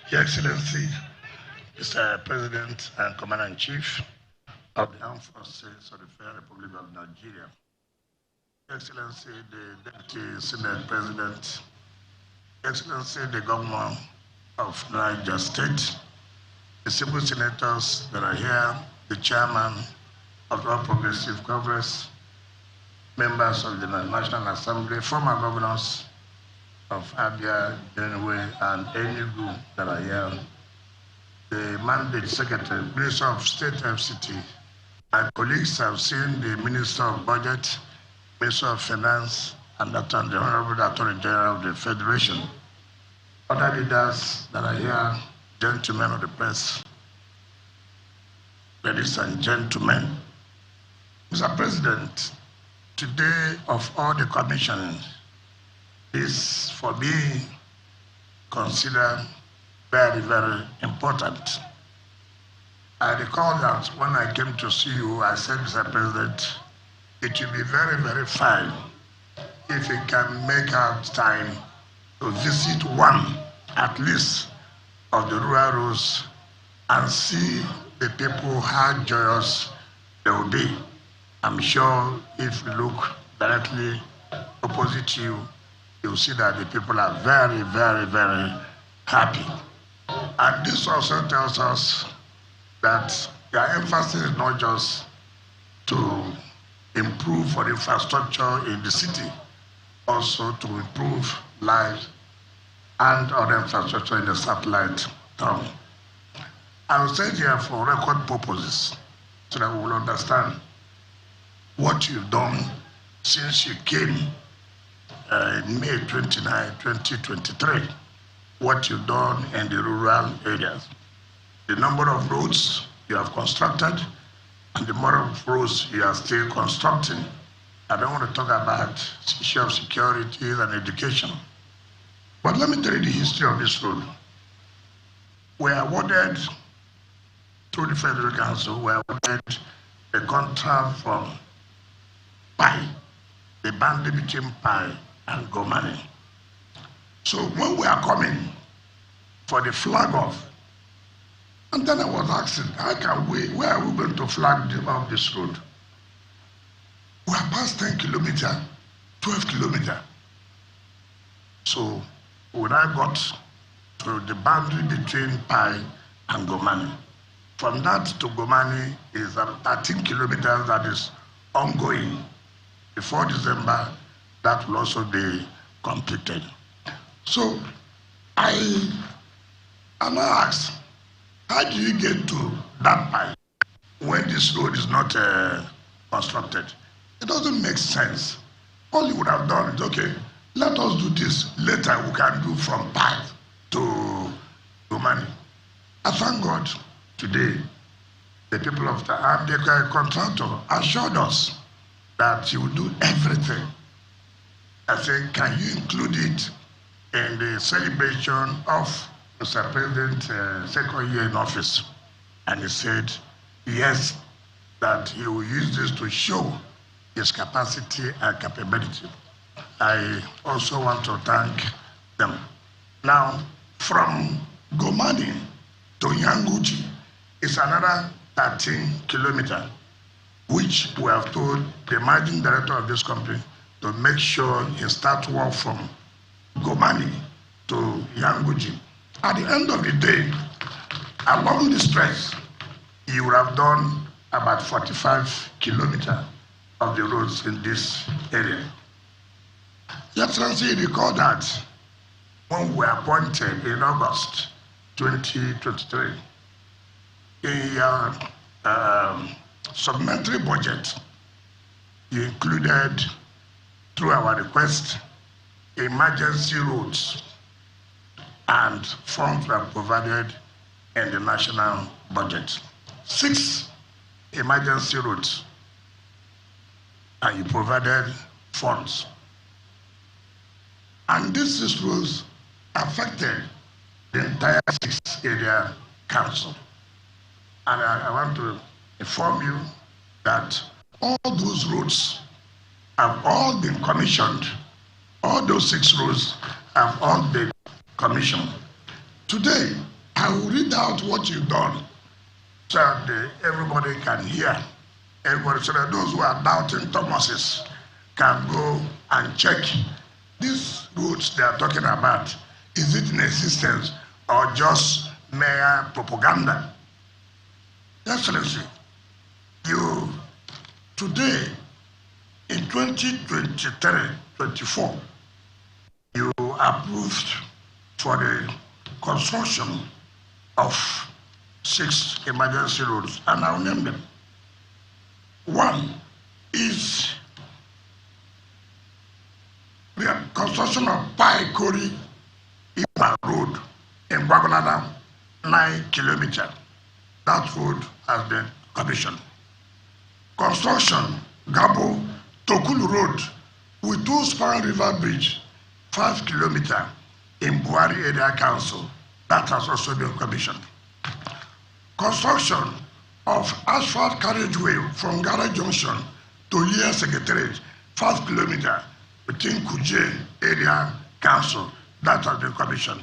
Your Excellency, Mr. President and Commander-in-Chief of the Armed Forces of the Federal Republic of Nigeria, Your Excellency, the Deputy Senate President, Your Excellency, the Governor of Niger State, the civil senators that are here, the Chairman of the All Progressive Congress, members of the National Assembly, former governors of Abia, Benue, and Enugu that are here, the Mandate Secretary, Minister of State FCT. My colleagues have seen the Minister of Budget, Minister of Finance, and the Honorable Attorney General of the Federation. Other leaders that are here, gentlemen of the press, ladies and gentlemen. Mr. President, today of all the commissions, is for me considered very, very important. I recall that when I came to see you, I said, Mr. President, it will be very, very fine if you can make out time to visit one, at least, of the rural roads and see the people how joyous they will be. I'm sure if you look directly opposite you, you'll see that the people are very, very, very happy. And this also tells us that their emphasis is not just to improve for infrastructure in the city, also to improve lives and other infrastructure in the satellite town. I will say here for record purposes so that we will understand what you've done since you came in May 29, 2023, what you've done in the rural areas, the number of roads you have constructed, and the number of roads you are still constructing. I don't want to talk about issue of security and education, but let me tell you the history of this road. We are awarded, through the Federal Council, we are awarded a contract from PI, the boundary between PI and Gomani. So when we are coming for the flag off, and then I was asking, how can we, where are we going to flag off this road? We are past 10 kilometers, 12 kilometers. So when I got to the boundary between PI and Gomani, from that to Gomani is 13 kilometers that is ongoing. Before December, that will also be completed. So I asked, how do you get to that point when this road is not constructed? It doesn't make sense. All you would have done is, okay, let us do this. Later we can do from Pai to Gomani. I thank God today, the people of the contractor assured us that he will do everything. I said, can you include it in the celebration of Mr. President's second year in office? And he said, yes, that he will use this to show his capacity and capability. I also want to thank them. Now, from Gomani to Yanguji is another 13 kilometers, which we have told the managing director of this company to make sure he starts work from Gomani to Yanguji. At the end of the day, along the stretch, you would have done about 45 kilometers of the roads in this area. Let's recall that when we were appointed in August 2023, in your supplementary budget, you included, through our request, emergency roads, and funds were provided in the national budget. 6 emergency roads, and you provided funds. And these 6 roads affected the entire 6-area council. And I want to inform you that all those roads have all been commissioned. All those 6 roads have all been commissioned. Today, I will read out what you've done so that everybody can hear. Everybody, so that those who are doubting Thomas's can go and check these roads they are talking about. Is it in existence or just mere propaganda? Excellency, you today in 2023-24, you approved for the construction of 6 emergency roads, and I'll name them. One is the construction of Pai-Kori Ipa Road in Bagolada, 9 kilometers. That road has been commissioned. Construction Gabo Tokulu Road with 2-span river bridge, 5 kilometers in Buhari Area Council. That has also been commissioned. Construction of asphalt carriageway from Gara Junction to Liya Secretariat, 5 kilometers within Kuje Area Council. That has been commissioned.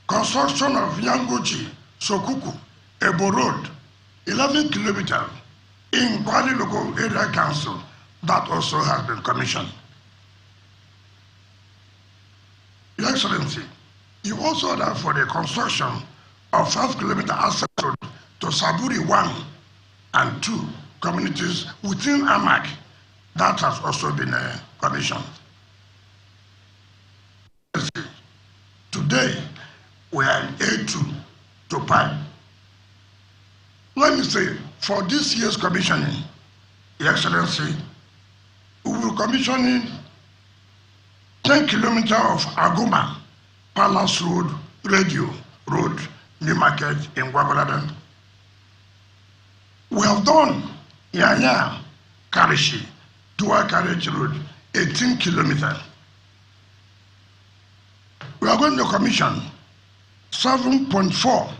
Construction of Yangochi, Sokuku, Ebo Road, 11 kilometers in Kwali Local Area Council. That also has been commissioned. Your Excellency, you also ordered for the construction of 5 kilometer access road to Saburi 1 and 2 communities within Amak. That has also been commissioned. Today, we are in A2 to Pi. Let me say, for this year's commissioning, Your Excellency, we will commission 10 kilometers of Aguma, Palace Road, Radio Road, New Market in Gwagwalada. We have done Yanya, Karishi, Dua Carriage Road, 18 kilometers. We are going to commission 7.4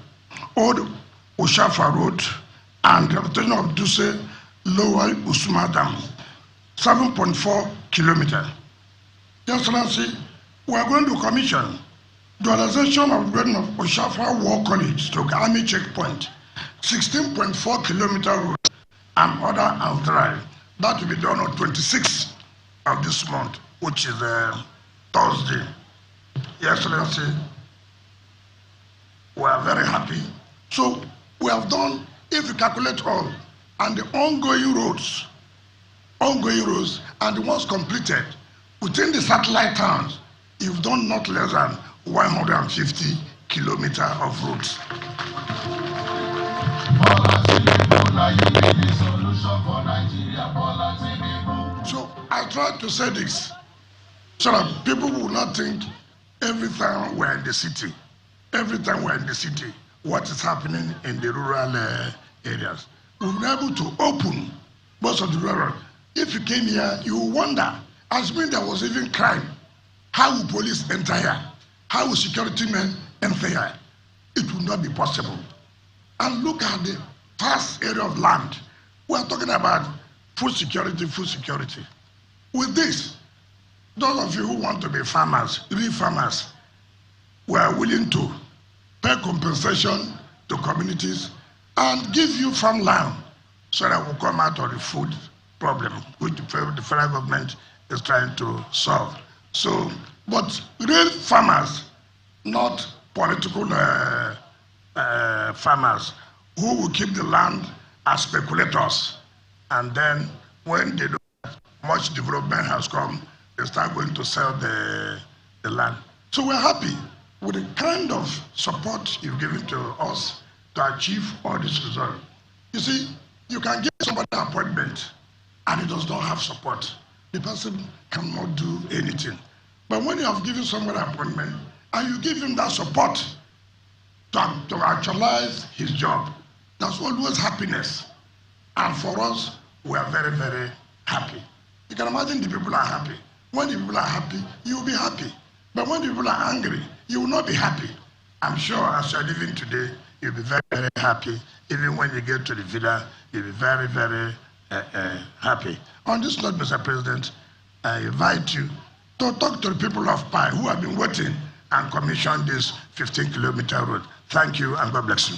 Old Oshafa Road and the reputation of Duse Lower Usuma Dam, 7.4 kilometers. Your Excellency, we are going to commission dualization of grading of Oshafa War College to Army Checkpoint, 16.4 kilometer road and other and drive. That will be done on 26th of this month, which is Thursday. Your Excellency, we are very happy. So we have done, if you calculate all, and the ongoing roads and the ones completed within the satellite towns, you've done not less than 150 kilometers of roads. So I try to say this so that people will not think every time we're in the city, what is happening in the rural areas. We've been able to open most of the rural. If you came here, you will wonder, assuming there was even crime, how will police enter here? How will security men enter here? It will not be possible. And look at the vast area of land. We are talking about food security. With this, those of you who want to be farmers, real farmers, we are willing to pay compensation to communities and give you farmland so that we'll come out of the food problem which the federal government is trying to solve. So, but real farmers, not political farmers who will keep the land as speculators, and then when they don't, much development has come, they start going to sell the land. So we're happy with the kind of support you've given to us to achieve all this result. You see, you can give somebody an appointment and he does not have support. The person cannot do anything. But when you have given somebody an appointment and you give him that support to actualize his job, that's always happiness. And for us, we are very, very happy. You can imagine the people are happy. When the people are happy, you will be happy. But when the people are angry, you will not be happy. I'm sure as you're living today, you'll be very, very happy. Even when you get to the villa, you'll be very, very happy. On this note, Mr. President, I invite you to talk to the people of Pi who have been waiting and commission this 15-kilometer road. Thank you, and God bless you.